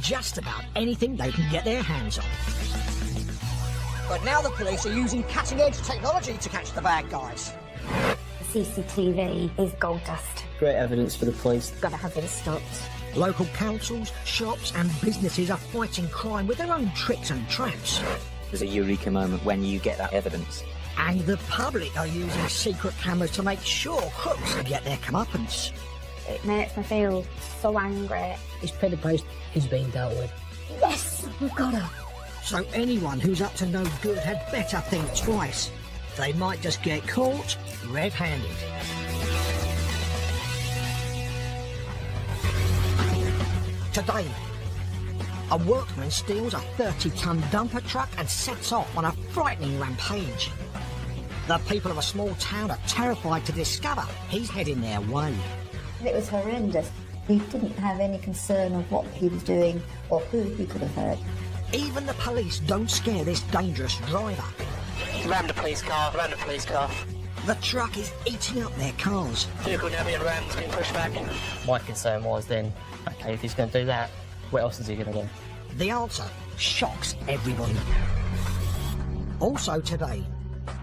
just about anything they can get their hands on. But now the police are using cutting-edge technology to catch the bad guys. The CCTV is gold dust. Great evidence for the police. Got to have it stopped. Local councils, shops and businesses are fighting crime with their own tricks and traps. There's a eureka moment when you get that evidence. And the public are using secret cameras to make sure crooks get their comeuppance. It makes me feel so angry. This petty post is being dealt with. Yes, we've got her. So anyone who's up to no good had better think twice. They might just get caught red-handed. Today, a workman steals a 30-ton dumper truck and sets off on a frightening rampage. The people of a small town are terrified to discover he's heading their way. It was horrendous. He didn't have any concern of what he was doing or who he could have hurt. Even the police don't scare this dangerous driver. Rammed a police car, The truck is eating up their cars. Vehicle now being rammed, being pushed back. My concern was then, okay, if he's going to do that, what else is he going to do? The answer shocks everybody. Also today,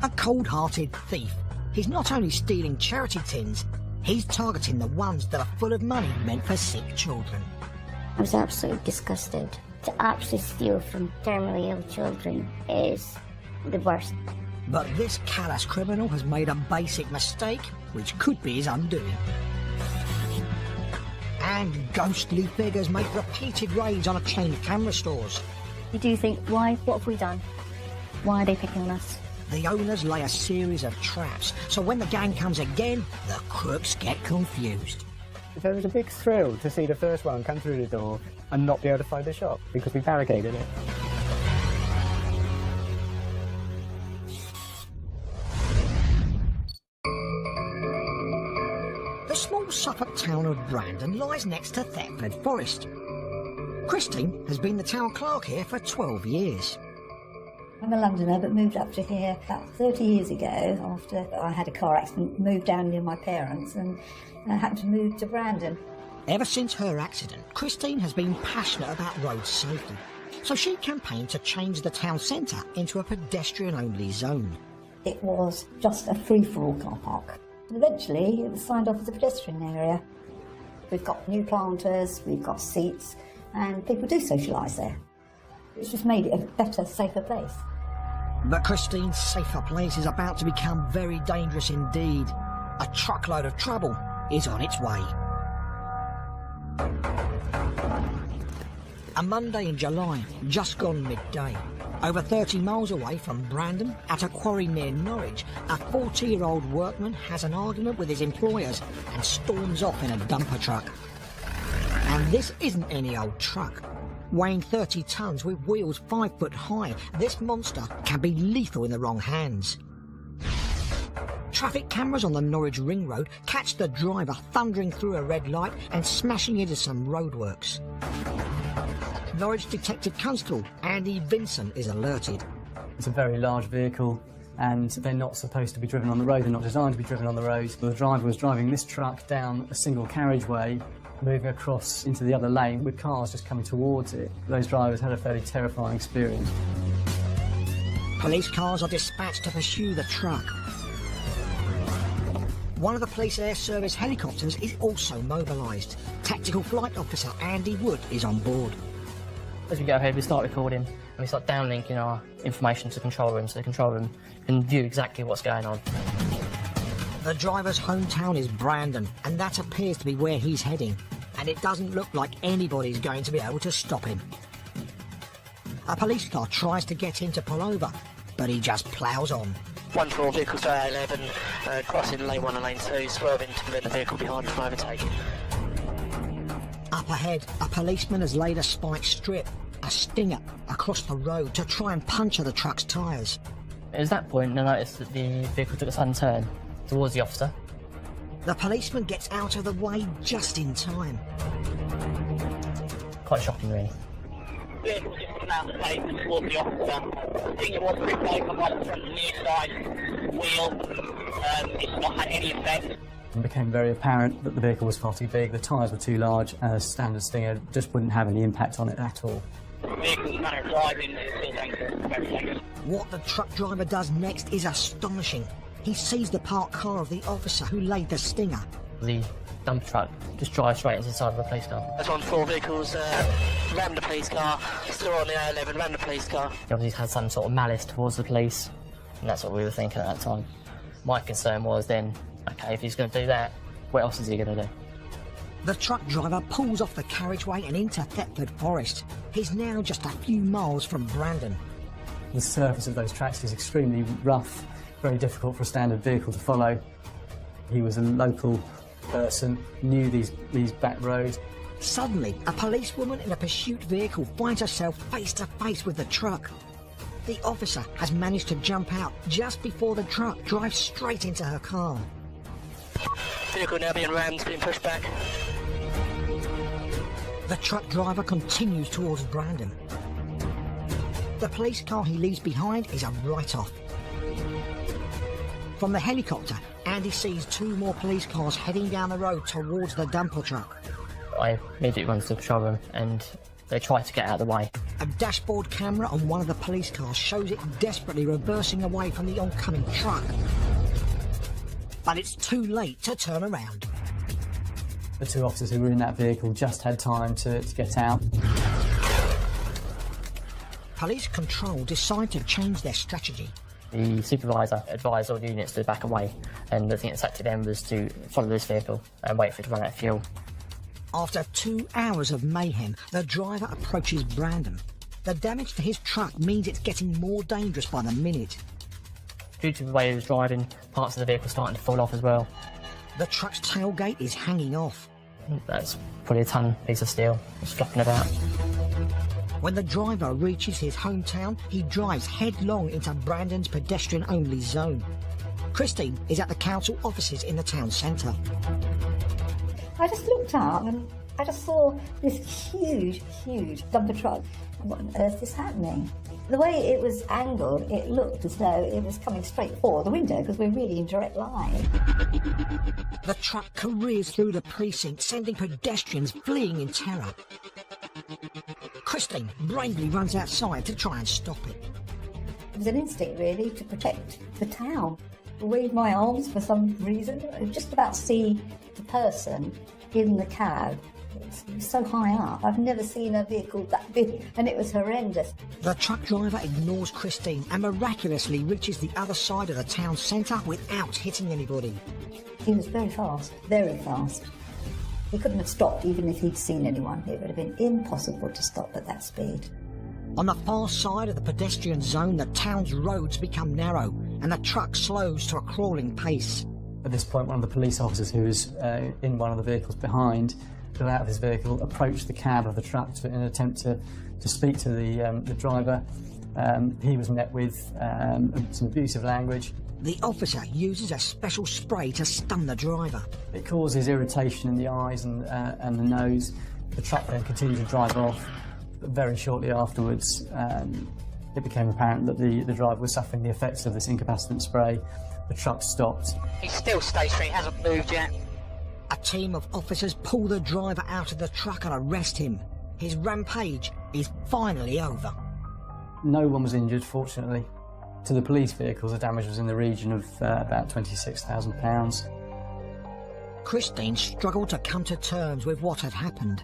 a cold-hearted thief. He's not only stealing charity tins, he's targeting the ones that are full of money meant for sick children. I was absolutely disgusted. To actually steal from terminally ill children is the worst. But this callous criminal has made a basic mistake, which could be his undoing. And ghostly figures make repeated raids on a chain of camera stores. You do think, why? What have we done? Why are they picking on us? The owners lay a series of traps, so when the gang comes again, the crooks get confused. So it was a big thrill to see the first one come through the door and not be able to find the shop because we barricaded it. The small Suffolk town of Brandon lies next to Thetford Forest. Christine has been the town clerk here for 12 years. I'm a Londoner, but moved up to here about 30 years ago after I had a car accident, moved down near my parents and happened to move to Brandon. Ever since her accident, Christine has been passionate about road safety, so she campaigned to change the town centre into a pedestrian-only zone. It was just a free-for-all car park. And eventually it was signed off as a pedestrian area. We've got new planters, we've got seats, and people do socialise there. It's just made it a better, safer place. But Christine's safer place is about to become very dangerous indeed. A truckload of trouble is on its way. A Monday in July, just gone midday. Over 30 miles away from Brandon, at a quarry near Norwich, a 40-year-old workman has an argument with his employers and storms off in a dumper truck. And this isn't any old truck. Weighing 30 tonnes with wheels 5 foot high, this monster can be lethal in the wrong hands. Traffic cameras on the Norwich Ring Road catch the driver thundering through a red light and smashing into some roadworks. Norwich Detective Constable Andy Vincent is alerted. It's a very large vehicle and they're not supposed to be driven on the road, they're not designed to be driven on the road. The driver was driving this truck down a single carriageway, moving across into the other lane with cars just coming towards it. Those drivers had a fairly terrifying experience. Police cars are dispatched to pursue the truck. One of the police air service helicopters is also mobilised. Tactical Flight Officer Andy Wood is on board. As we go ahead, we start recording and we start downlinking our information to the control room so the control room can view exactly what's going on. The driver's hometown is Brandon, and that appears to be where he's heading. And it doesn't look like anybody's going to be able to stop him. A police car tries to get him to pull over, but he just ploughs on. 1-4 vehicles to A11, crossing lane 1 and lane 2, swerving to prevent the vehicle behind from overtaking. Up ahead, a policeman has laid a spike strip, a stinger, across the road to try and puncture the truck's tyres. It was that point I noticed that the vehicle took a sudden turn towards the officer. The policeman gets out of the way just in time. Quite shocking, really. Vehicle just come out the pavement towards the officer. I think it was pretty close on the front and near side wheel. It's not had any effect. It became very apparent that the vehicle was far too big, the tyres were too large, and a standard Stinger just wouldn't have any impact on it at all. Vehicle's manner of driving is still dangerous, very dangerous. What the truck driver does next is astonishing. He sees the parked car of the officer who laid the stinger. The dumper truck just drives straight into the side of the police car. That's on 4 vehicles, rammed the police car, still on the A11, rammed the police car. He obviously had some sort of malice towards the police, and that's what we were thinking at that time. My concern was then, okay, if he's going to do that, what else is he going to do? The truck driver pulls off the carriageway and into Thetford Forest. He's now just a few miles from Brandon. The surface of those tracks is extremely rough, very difficult for a standard vehicle to follow. He was a local person, knew these back roads. Suddenly, a policewoman in a pursuit vehicle finds herself face to face with the truck. The officer has managed to jump out just before the truck drives straight into her car. Vehicle now being rammed, being pushed back. The truck driver continues towards Brandon. The police car he leaves behind is a write-off. From the helicopter, Andy sees 2 more police cars heading down the road towards the dumper truck. I immediately run to the patrol room and they try to get out of the way. A dashboard camera on one of the police cars shows it desperately reversing away from the oncoming truck. But it's too late to turn around. The 2 officers who were in that vehicle just had time to get out. Police control decide to change their strategy. The supervisor advised all the units to back away, and the thing that said to them was to follow this vehicle and wait for it to run out of fuel. After 2 hours of mayhem, the driver approaches Brandon. The damage to his truck means it's getting more dangerous by the minute. Due to the way he was driving, parts of the vehicle starting to fall off as well. The truck's tailgate is hanging off. That's probably a ton piece of steel, just flopping about. When the driver reaches his hometown, he drives headlong into Brandon's pedestrian-only zone. Christine is at the council offices in the town centre. I just looked up and I just saw this huge dumper truck. What on earth is happening? The way it was angled, it looked as though it was coming straight for the window because we're really in direct line. The truck careers through the precinct, sending pedestrians fleeing in terror. Christine bravely runs outside to try and stop it. It was an instinct, really, to protect the town. I waved my arms for some reason. I could just about see the person in the cab. It was so high up. I've never seen a vehicle that big, and it was horrendous. The truck driver ignores Christine and miraculously reaches the other side of the town centre without hitting anybody. He was very fast, very fast. He couldn't have stopped even if he'd seen anyone. It would have been impossible to stop at that speed. On the far side of the pedestrian zone, the town's roads become narrow and the truck slows to a crawling pace. At this point, one of the police officers who was in one of the vehicles behind got out of his vehicle, approached the cab of the truck in an attempt to speak to the driver. He was met with some abusive language. The officer uses a special spray to stun the driver. It causes irritation in the eyes and the nose. The truck then continued to drive off. But very shortly afterwards, it became apparent that the driver was suffering the effects of this incapacitant spray. The truck stopped. He's still stationary, hasn't moved yet. A team of officers pull the driver out of the truck and arrest him. His rampage is finally over. No one was injured, fortunately. To the police vehicles, the damage was in the region of about £26,000. Christine struggled to come to terms with what had happened.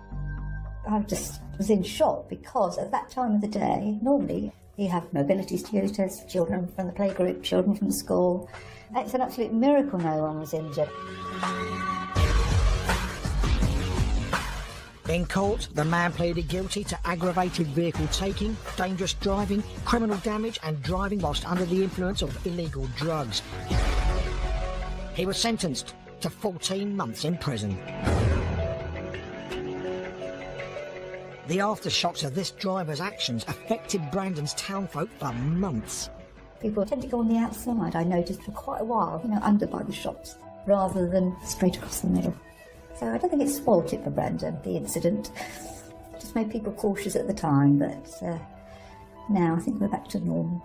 I just was in shock because at that time of the day, normally you have mobility scooters, children from the playgroup, children from the school. It's an absolute miracle no one was injured. In court, the man pleaded guilty to aggravated vehicle taking, dangerous driving, criminal damage and driving whilst under the influence of illegal drugs. He was sentenced to 14 months in prison. The aftershocks of this driver's actions affected Brandon's townfolk for months. People tend to go on the outside, I noticed, for quite a while, under by the shops, rather than straight across the middle. So I don't think it spoilt it for Brandon, the incident. It just made people cautious at the time, but now I think we're back to normal.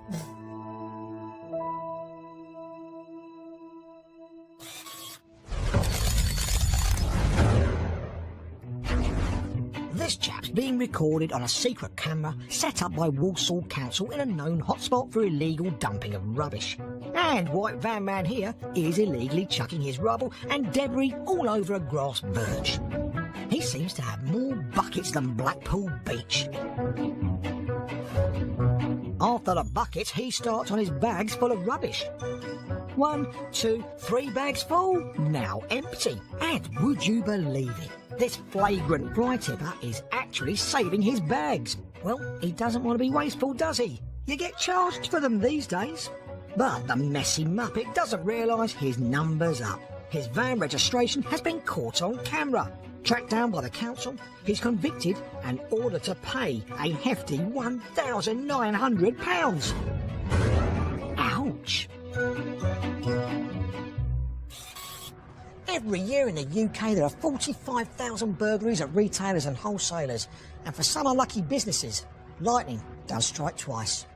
recorded on a secret camera set up by Walsall Council in a known hotspot for illegal dumping of rubbish. And White Van Man here is illegally chucking his rubble and debris all over a grass verge. He seems to have more buckets than Blackpool Beach. After the buckets, he starts on his bags full of rubbish. 1, 2, 3 bags full, now empty. And would you believe it? This flagrant fly tipper is actually saving his bags. Well, he doesn't want to be wasteful, does he? You get charged for them these days. But the messy muppet doesn't realise his number's up. His van registration has been caught on camera. Tracked down by the council, he's convicted and ordered to pay a hefty £1,900. Ouch. Every year in the UK there are 45,000 burglaries at retailers and wholesalers, and for some unlucky businesses, lightning does strike twice.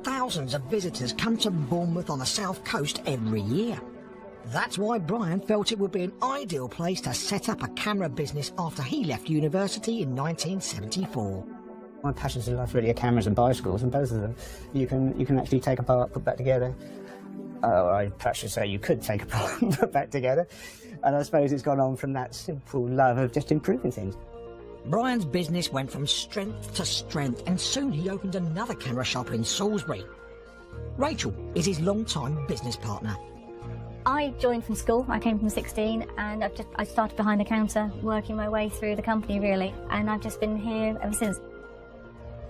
Thousands of visitors come to Bournemouth on the south coast every year. That's why Brian felt it would be an ideal place to set up a camera business after he left university in 1974. My passions in life really are cameras and bicycles, and both of them you can actually take apart, put back together. I perhaps should say you could take apart and put back together. And I suppose it's gone on from that simple love of just improving things. Brian's business went from strength to strength, and soon he opened another camera shop in Salisbury. Rachel is his long-time business partner. I joined from school. I came from 16, and I started behind the counter, working my way through the company really, and I've just been here ever since.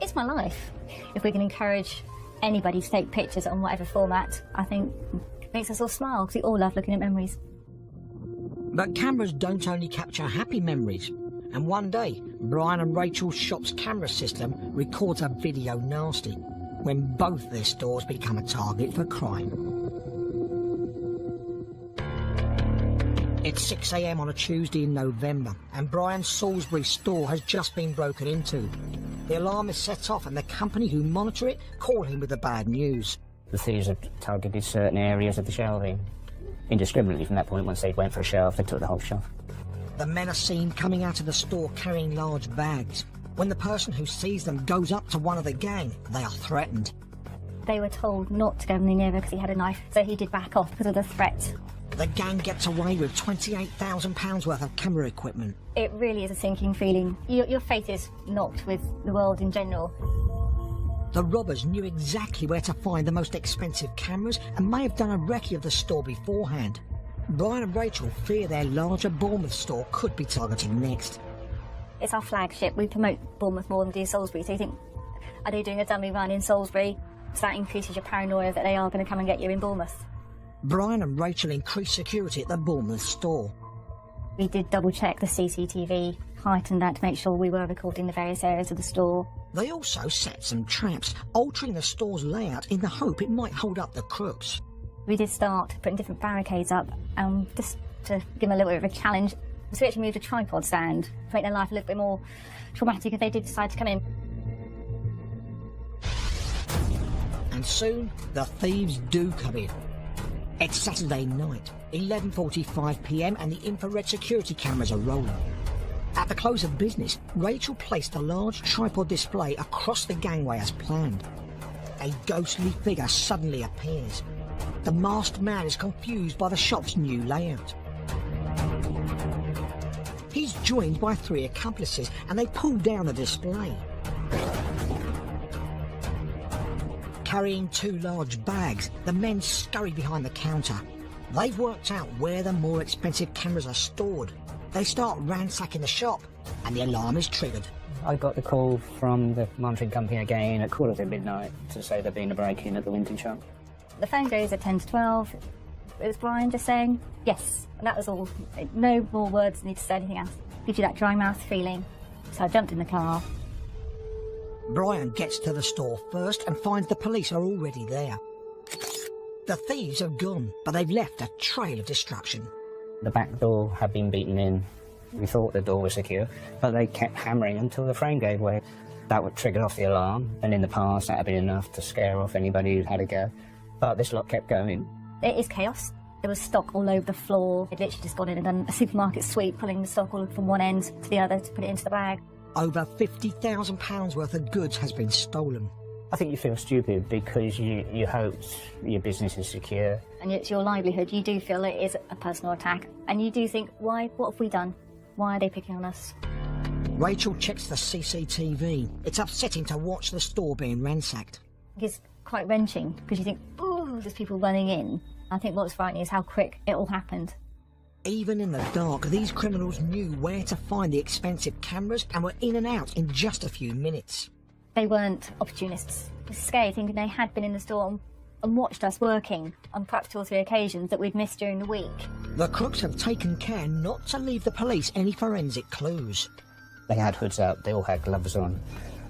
It's my life. If we can encourage anybody to take pictures on whatever format, I think it makes us all smile, because we all love looking at memories. But cameras don't only capture happy memories. And one day, Brian and Rachel's shop's camera system records a video nasty, when both their stores become a target for crime. It's 6 AM on a Tuesday in November, and Brian's Salisbury store has just been broken into. The alarm is set off, and the company who monitor it call him with the bad news. The thieves have targeted certain areas of the shelving indiscriminately from that point. Once they went for a shelf, they took the whole shelf. The men are seen coming out of the store carrying large bags. When the person who sees them goes up to one of the gang, they are threatened. They were told not to go any nearer because he had a knife, so he did back off because of the threat. The gang gets away with £28,000 worth of camera equipment. It really is a sinking feeling. Your faith is knocked with the world in general. The robbers knew exactly where to find the most expensive cameras and may have done a recce of the store beforehand. Brian and Rachel fear their larger Bournemouth store could be targeted next. It's our flagship. We promote Bournemouth more than we do Salisbury, so you think, are they doing a dummy run in Salisbury? So that increases your paranoia that they are going to come and get you in Bournemouth. Brian and Rachel increased security at the Bournemouth store. We did double check the CCTV, heightened that to make sure we were recording the various areas of the store. They also set some traps, altering the store's layout in the hope it might hold up the crooks. We did start putting different barricades up, just to give them a little bit of a challenge. So we actually moved a tripod stand to make their life a little bit more traumatic if they did decide to come in. And soon, the thieves do come in. It's Saturday night, 11:45 PM, and the infrared security cameras are rolling. At the close of business, Rachel placed a large tripod display across the gangway as planned. A ghostly figure suddenly appears. The masked man is confused by the shop's new layout. He's joined by 3 accomplices, and they pull down the display. Carrying 2 large bags, the men scurry behind the counter. They've worked out where the more expensive cameras are stored. They start ransacking the shop, and the alarm is triggered. I got the call from the monitoring company again at midnight to say there'd been a break-in at the Winton shop. The phone goes at 10 to 12. It was Brian just saying, yes, and that was all. No more words need to say anything else. Gives you that dry mouth feeling. So I jumped in the car. Brian gets to the store first and finds the police are already there. The thieves have gone, but they've left a trail of destruction. The back door had been beaten in. We thought the door was secure, but they kept hammering until the frame gave way. That would trigger off the alarm, and in the past that had been enough to scare off anybody who had a go. But this lot kept going. It is chaos. There was stock all over the floor. They'd literally just gone in and done a supermarket sweep, pulling the stock all from one end to the other to put it into the bag. Over £50,000 worth of goods has been stolen. I think you feel stupid because you hope your business is secure. And it's your livelihood. You do feel it is a personal attack. And you do think, why? What have we done? Why are they picking on us? Rachel checks the CCTV. It's upsetting to watch the store being ransacked. It's quite wrenching because you think, ooh, there's people running in. I think what's frightening is how quick it all happened. Even in the dark, these criminals knew where to find the expensive cameras and were in and out in just a few minutes. They weren't opportunists. It was scary thinking they had been in the store and watched us working on perhaps 2 or 3 occasions that we'd missed during the week. The crooks have taken care not to leave the police any forensic clues. They had hoods up, they all had gloves on,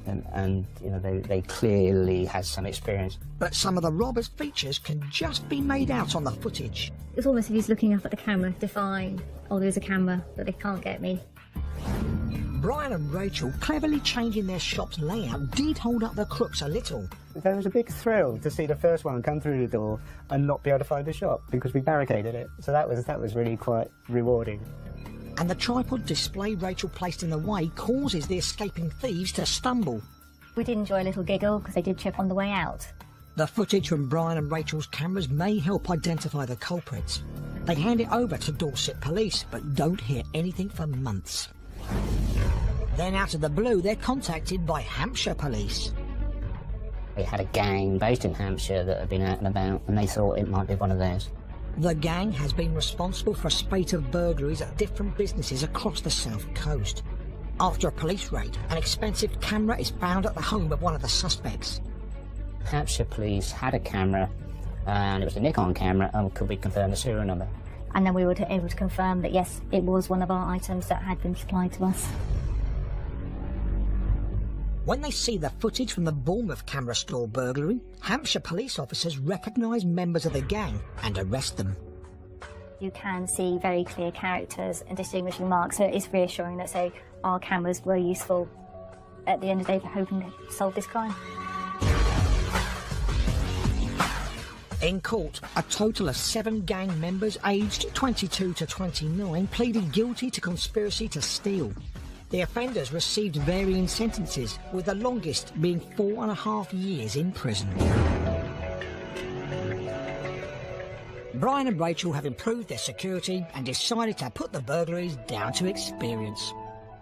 and you know, they clearly had some experience. But some of the robbers' features can just be made out on the footage. It's almost as if he's looking up at the camera, defying, oh, there's a camera, but they can't get me. Brian and Rachel, cleverly changing their shop's layout, did hold up the crooks a little. There was a big thrill to see the first one come through the door and not be able to find the shop because we barricaded it. So that was really quite rewarding. And the tripod display Rachel placed in the way causes the escaping thieves to stumble. We did enjoy a little giggle because they did trip on the way out. The footage from Brian and Rachel's cameras may help identify the culprits. They hand it over to Dorset Police, but don't hear anything for months. Then out of the blue, they're contacted by Hampshire Police. They had a gang based in Hampshire that had been out and about, and they thought it might be one of theirs. The gang has been responsible for a spate of burglaries at different businesses across the south coast. After a police raid, an expensive camera is found at the home of one of the suspects. Hampshire Police had a camera, and it was a Nikon camera, and could we confirm the serial number? And then we were able to confirm that, yes, it was one of our items that had been supplied to us. When they see the footage from the Bournemouth camera store burglary, Hampshire police officers recognise members of the gang and arrest them. You can see very clear characters and distinguishing marks, so it is reassuring that, say, our cameras were useful at the end of the day for hoping to solve this crime. In court, a total of 7 gang members aged 22 to 29 pleaded guilty to conspiracy to steal. The offenders received varying sentences, with the longest being 4.5 years in prison. Brian and Rachel have improved their security and decided to put the burglaries down to experience.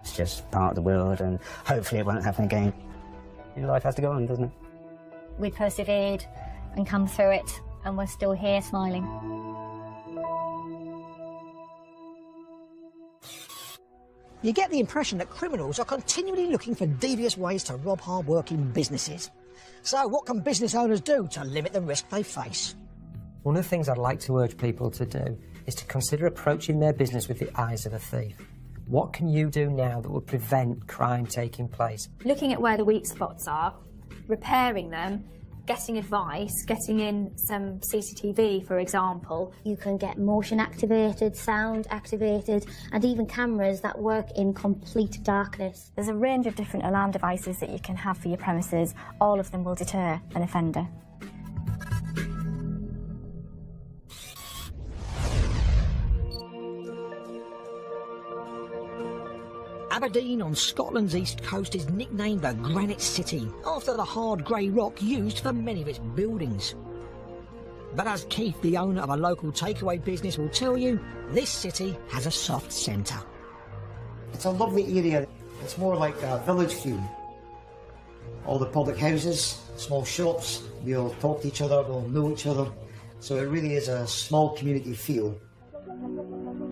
It's just part of the world, and hopefully it won't happen again. Life has to go on, doesn't it? We persevered and come through it, and we're still here smiling. You get the impression that criminals are continually looking for devious ways to rob hard-working businesses. So what can business owners do to limit the risk they face? One of the things I'd like to urge people to do is to consider approaching their business with the eyes of a thief. What can you do now that would prevent crime taking place? Looking at where the weak spots are, repairing them, getting advice, getting in some CCTV, for example. You can get motion activated, sound activated, and even cameras that work in complete darkness. There's a range of different alarm devices that you can have for your premises. All of them will deter an offender. Aberdeen on Scotland's east coast is nicknamed the Granite City, after the hard grey rock used for many of its buildings. But as Keith, the owner of a local takeaway business, will tell you, this city has a soft centre. It's a lovely area. It's more like a village feel. All the public houses, small shops, we all talk to each other, we all know each other. So it really is a small community feel.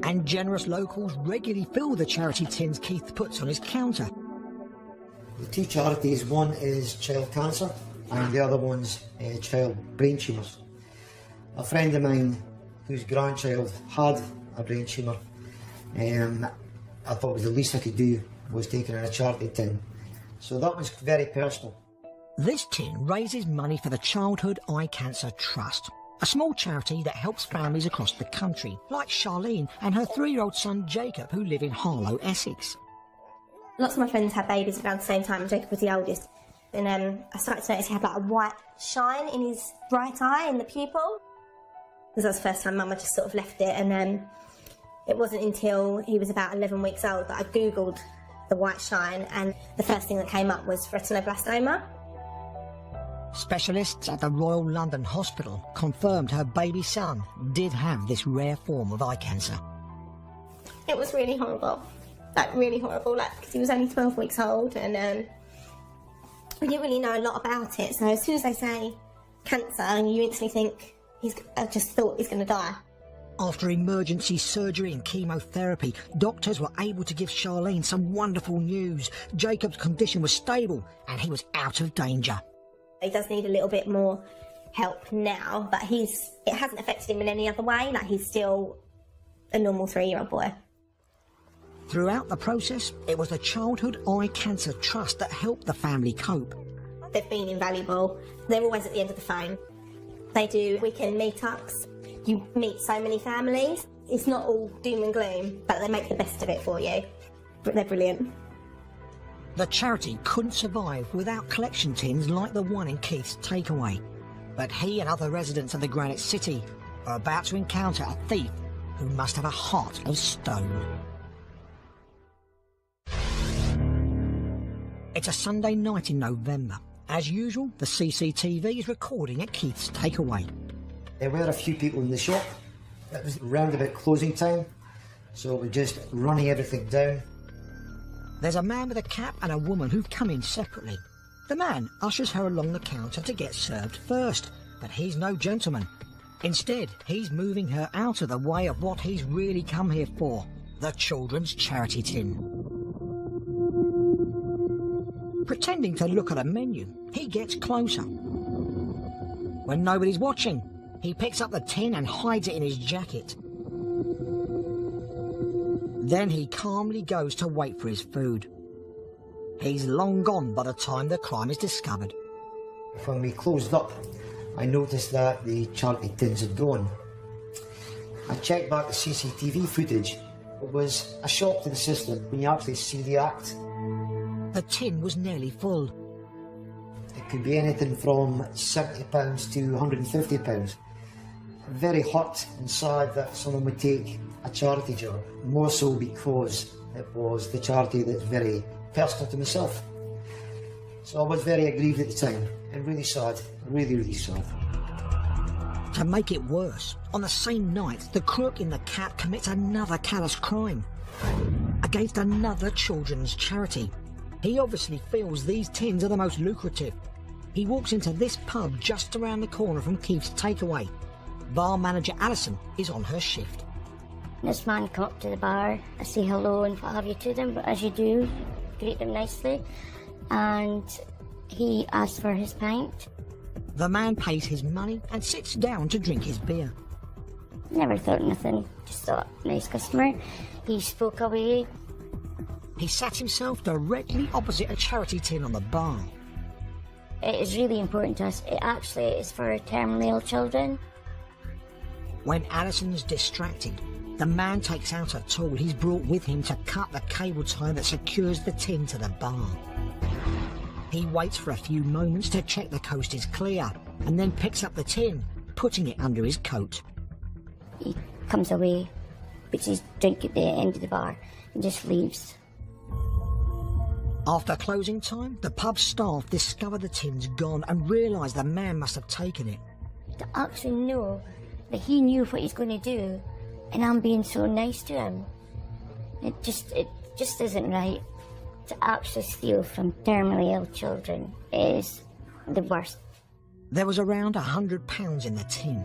And generous locals regularly fill the charity tins Keith puts on his counter. The 2 charities, one is child cancer and the other one's child brain tumours. A friend of mine whose grandchild had a brain tumour, I thought the least I could do was take her in a charity tin. So that was very personal. This tin raises money for the Childhood Eye Cancer Trust, a small charity that helps families across the country, like Charlene and her 3-year-old son Jacob, who live in Harlow, Essex. Lots of my friends had babies around the same time, and Jacob was the oldest. And I started to notice he had like a white shine in his right eye, in the pupil. Because that was the first time Mum had just sort of left it, and it wasn't until he was about 11 weeks old that I googled the white shine, and the first thing that came up was retinoblastoma. Specialists at the Royal London Hospital confirmed her baby son did have this rare form of eye cancer. It was really horrible, really horrible, because he was only 12 weeks old, and we didn't really know a lot about it. So as soon as they say cancer, and you instantly think, I just thought he's going to die. After emergency surgery and chemotherapy, doctors were able to give Charlene some wonderful news. Jacob's condition was stable and he was out of danger. He does need a little bit more help now, but it hasn't affected him in any other way. He's still a normal 3-year-old boy. Throughout the process, it was the Childhood Eye Cancer Trust that helped the family cope. They've been invaluable. They're always at the end of the phone. They do weekend meetups. You meet so many families. It's not all doom and gloom, but they make the best of it for you. They're brilliant. The charity couldn't survive without collection tins like the one in Keith's takeaway. But he and other residents of the Granite City are about to encounter a thief who must have a heart of stone. It's a Sunday night in November. As usual, the CCTV is recording at Keith's takeaway. There were a few people in the shop. It was round about closing time, so we're just running everything down. There's a man with a cap and a woman who've come in separately. The man ushers her along the counter to get served first, but he's no gentleman. Instead, he's moving her out of the way of what he's really come here for, the children's charity tin. Pretending to look at a menu, he gets closer. When nobody's watching, he picks up the tin and hides it in his jacket. Then he calmly goes to wait for his food. He's long gone by the time the crime is discovered. When we closed up, I noticed that the charity tins had gone. I checked back the CCTV footage. It was a shock to the system when you actually see the act. The tin was nearly full. It could be anything from £70 to £150. Very hurt and sad that someone would take a charity job, more so because it was the charity that's very personal to myself. So I was very aggrieved at the time and really sad, really sad. To make it worse, on the same night, the crook in the cap commits another callous crime against another children's charity. He obviously feels these tins are the most lucrative. He walks into this pub just around the corner from Keith's takeaway. Bar manager Alison is on her shift. This man come up to the bar, I say hello and what have you to them, but as you do, greet them nicely, and he asks for his pint. The man pays his money and sits down to drink his beer. Never thought nothing, just thought, nice customer. He spoke away. He sat himself directly opposite a charity tin on the bar. It is really important to us. It actually is for terminally ill children. When Alison's distracted, the man takes out a tool he's brought with him to cut the cable tie that secures the tin to the bar. He waits for a few moments to check the coast is clear, and then picks up the tin, putting it under his coat. He comes away, puts his drink at the end of the bar, and just leaves. After closing time, the pub staff discover the tin's gone and realise the man must have taken it. To actually know that he knew what he's going to do, and I'm being so nice to him, it just isn't right. To actually steal from terminally ill children is the worst. There was around £100 in the tin,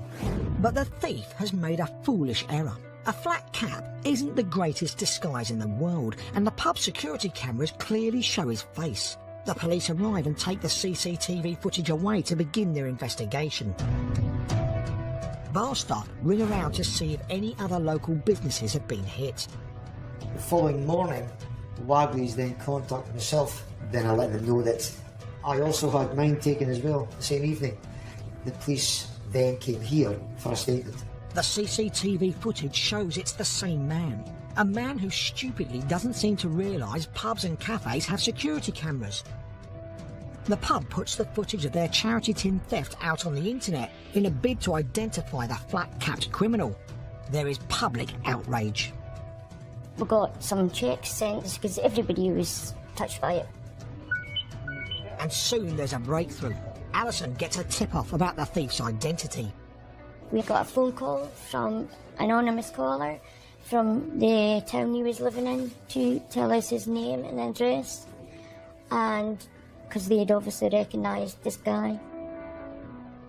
but the thief has made a foolish error. A flat cap isn't the greatest disguise in the world, and the pub security cameras clearly show his face. The police arrive and take the CCTV footage away to begin their investigation. Bar staff ring around to see if any other local businesses have been hit. The following morning, the Wagleys then contacted myself. Then I let them know that I also had mine taken as well the same evening. The police then came here for a statement. The CCTV footage shows it's the same man. A man who stupidly doesn't seem to realise pubs and cafes have security cameras. The pub puts the footage of their charity tin theft out on the internet in a bid to identify the flat-capped criminal. There is public outrage. We got some checks sent because everybody was touched by it. And soon there's a breakthrough. Alison gets a tip-off about the thief's identity. We got a phone call from an anonymous caller from the town he was living in to tell us his name and address. And because they had obviously recognised this guy.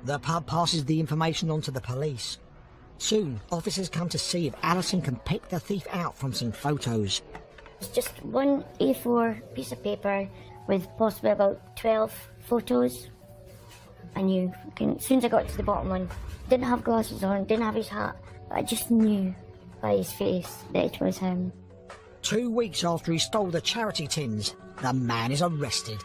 The pub passes the information on to the police. Soon, officers come to see if Alison can pick the thief out from some photos. It's just one A4 piece of paper with possibly about 12 photos. I knew, as soon as I got to the bottom one, didn't have glasses on, didn't have his hat, but I just knew by his face that it was him. 2 weeks after he stole the charity tins, the man is arrested.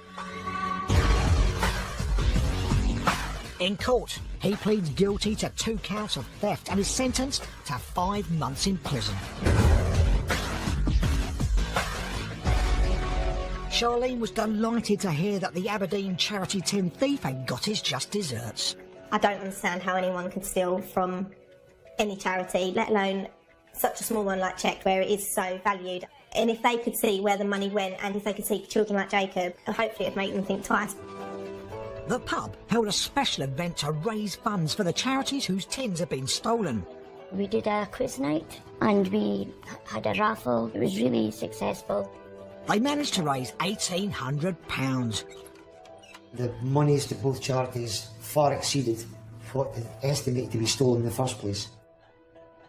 In court, he pleads guilty to 2 counts of theft and is sentenced to 5 months in prison. Charlene was delighted to hear that the Aberdeen charity tin thief had got his just desserts. I don't understand how anyone can steal from any charity, let alone such a small one like Czech, where it is so valued. And if they could see where the money went, and if they could see children like Jacob, hopefully it'd make them think twice. The pub held a special event to raise funds for the charities whose tins had been stolen. We did a quiz night and we had a raffle. It was really successful. They managed to raise £1,800. The monies to both charities far exceeded what they estimated to be stolen in the first place.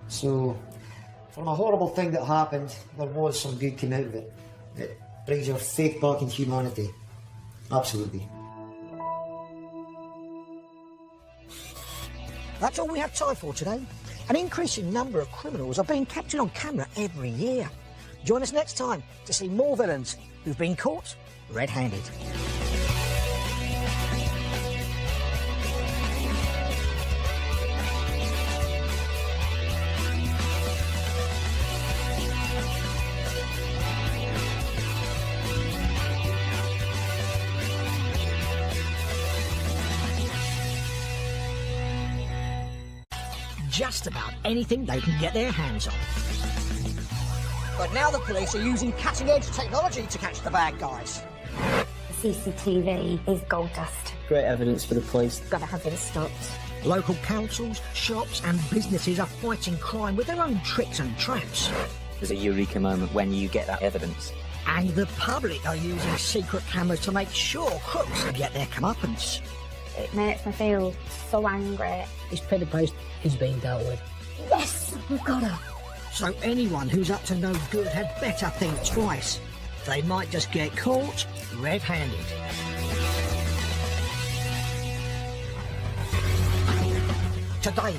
So, from a horrible thing that happened, there was some good came out of it. It brings your faith back in humanity. Absolutely. That's all we have time for today. An increasing number of criminals are being captured on camera every year. Join us next time to see more villains who've been caught red-handed. Just about anything they can get their hands on. But now the police are using cutting-edge technology to catch the bad guys. CCTV is gold dust. Great evidence for the police. Gotta have it stopped. Local councils, shops and businesses are fighting crime with their own tricks and traps. There's a eureka moment when you get that evidence. And the public are using secret cameras to make sure crooks get their comeuppance. It makes me feel so angry. This petty post is being dealt with. Yes, we've got her. So anyone who's up to no good had better think twice. They might just get caught red-handed. Today,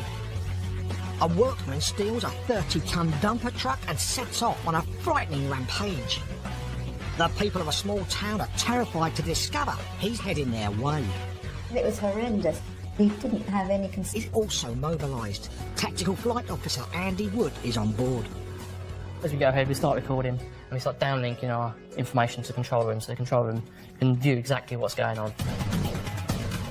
a workman steals a 30-ton dumper truck and sets off on a frightening rampage. The people of a small town are terrified to discover he's heading their way. It was horrendous. He didn't have any concern. He's also mobilised. Tactical Flight Officer Andy Wood is on board. As we go ahead, we start recording and we start downlinking our information to the control room so the control room can view exactly what's going on.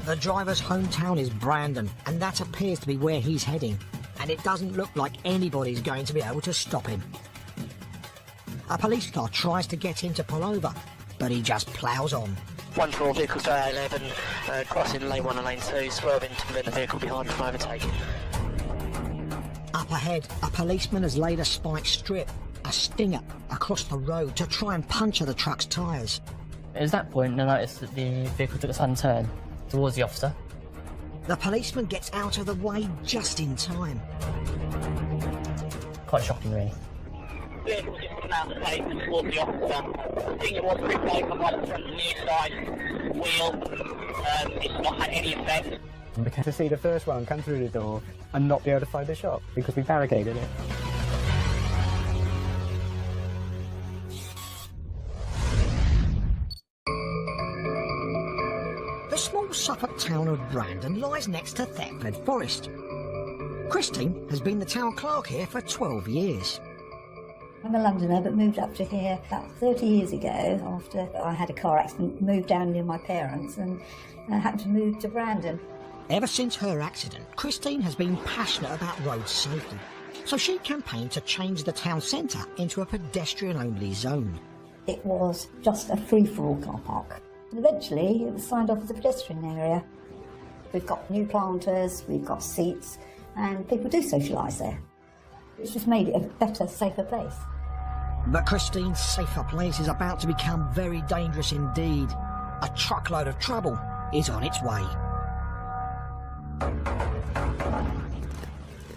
The driver's hometown is Brandon, and that appears to be where he's heading. And it doesn't look like anybody's going to be able to stop him. A police car tries to get him to pull over, but he just ploughs on. 1-4 vehicles to A11, crossing lane 1 and lane 2, swerving to prevent the vehicle behind from overtaking. Up ahead, a policeman has laid a spiked strip, a stinger, across the road to try and puncture the truck's tyres. It was that point I noticed that the vehicle took a sudden turn towards the officer. The policeman gets out of the way just in time. Quite shocking, really. Vehicle just coming out of the pavement towards the officer. I think it was pretty close on like the front and near side wheel. It's not had any effect. Because to see the first one come through the door and not be able to find the shop because we barricaded it. The small Suffolk town of Brandon lies next to Thetford Forest. Christine has been the town clerk here for 12 years. I'm a Londoner, but moved up to here about 30 years ago after I had a car accident, moved down near my parents and happened to move to Brandon. Ever since her accident, Christine has been passionate about road safety. So she campaigned to change the town centre into a pedestrian-only zone. It was just a free-for-all car park. And eventually it was signed off as a pedestrian area. We've got new planters, we've got seats, and people do socialise there. It's just made it a better, safer place. But Christine's safer place is about to become very dangerous indeed. A truckload of trouble is on its way.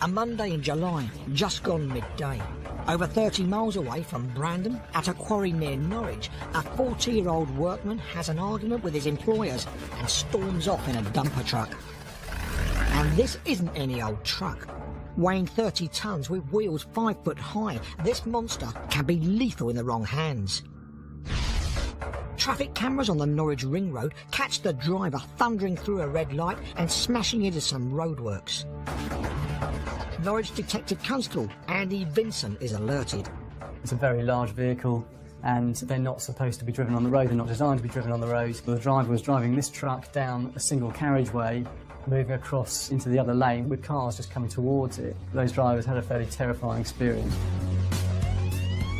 A Monday in July, just gone midday. Over 30 miles away from Brandon, at a quarry near Norwich, a 40-year-old workman has an argument with his employers and storms off in a dumper truck. And this isn't any old truck. Weighing 30 tonnes with wheels 5 foot high, this monster can be lethal in the wrong hands. Traffic cameras on the Norwich Ring Road catch the driver thundering through a red light and smashing into some roadworks. Norwich Detective Constable Andy Vincent is alerted. It's a very large vehicle and they're not supposed to be driven on the road, they're not designed to be driven on the road. The driver was driving this truck down a single carriageway, moving across into the other lane with cars just coming towards it. Those drivers had a fairly terrifying experience.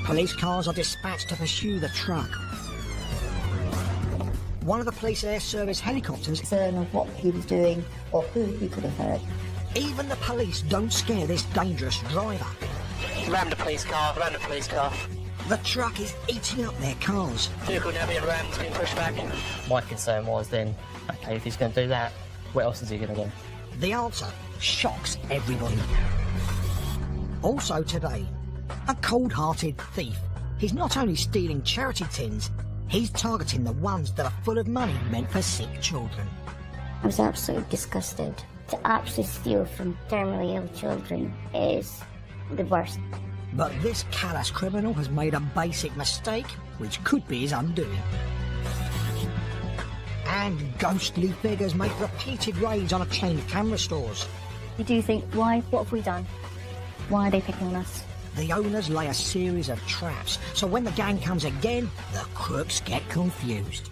Police cars are dispatched to pursue the truck. One of the police air service helicopters concerned of what he was doing or who he could have hurt. Even the police don't scare this dangerous driver. Ram the police car, ram the police car. The truck is eating up their cars. Vehicle now being rammed, being pushed back. My concern was then, okay, if he's going to do that, what else is he going to do? The answer shocks everybody. Also today, a cold-hearted thief. He's not only stealing charity tins, he's targeting the ones that are full of money meant for sick children. I was absolutely disgusted. To actually steal from terminally ill children is the worst. But this callous criminal has made a basic mistake, which could be his undoing. And ghostly figures make repeated raids on acclaimed camera stores. You do think, why? What have we done? Why are they picking on us? The owners lay a series of traps, so when the gang comes again, the crooks get confused.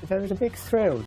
There was a big thrill